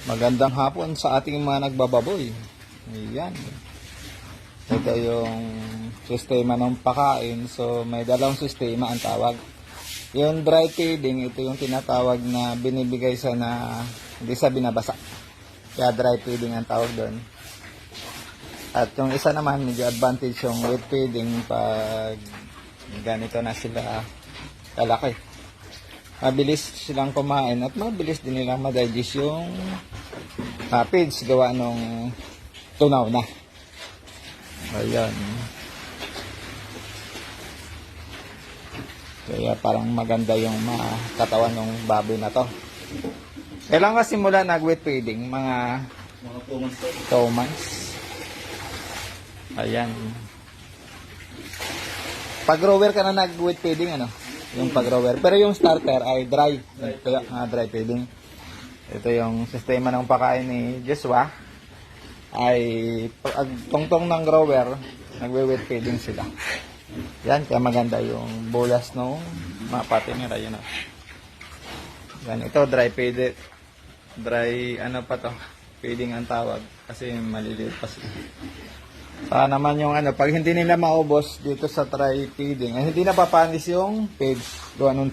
Magandang hapon sa ating mga nagbababoy. Ayan. Ito yung sistema ng pakain. So, may dalawang sistema ang tawag. Yung dry feeding, ito yung tinatawag na binibigay sa na hindi sa binabasa. Kaya dry feeding ang tawag doon. At yung isa naman, medyo advantage yung wet feeding pag ganito na sila kalaki. Mabilis silang kumain at mabilis din nilang ma-digest yung feeds gawa nung tunaw na. Ayan. Kaya parang maganda yung katawan ng baboy na to. Kailan ka simula nag-wet feeding? Mga 2 months. Ayan. Pag-grower ka na nag-wet feeding, ano? Yung pag-grower. Pero yung starter ay dry. Dry feeding. Ito yung sistema ng pagkain ni Joshua. Ay pag tungtong ng grower, nagwe-wet feeding sila. Yan, kaya maganda yung bulas no mapati nila yun. Yan, ito dry feeding. Dry ano pa to? Feeding ang tawag kasi maliliit pa sila. Saka naman yung ano, pag hindi nila maubos dito sa dry feeding, ay hindi napapanis yung feeds. Gawa nung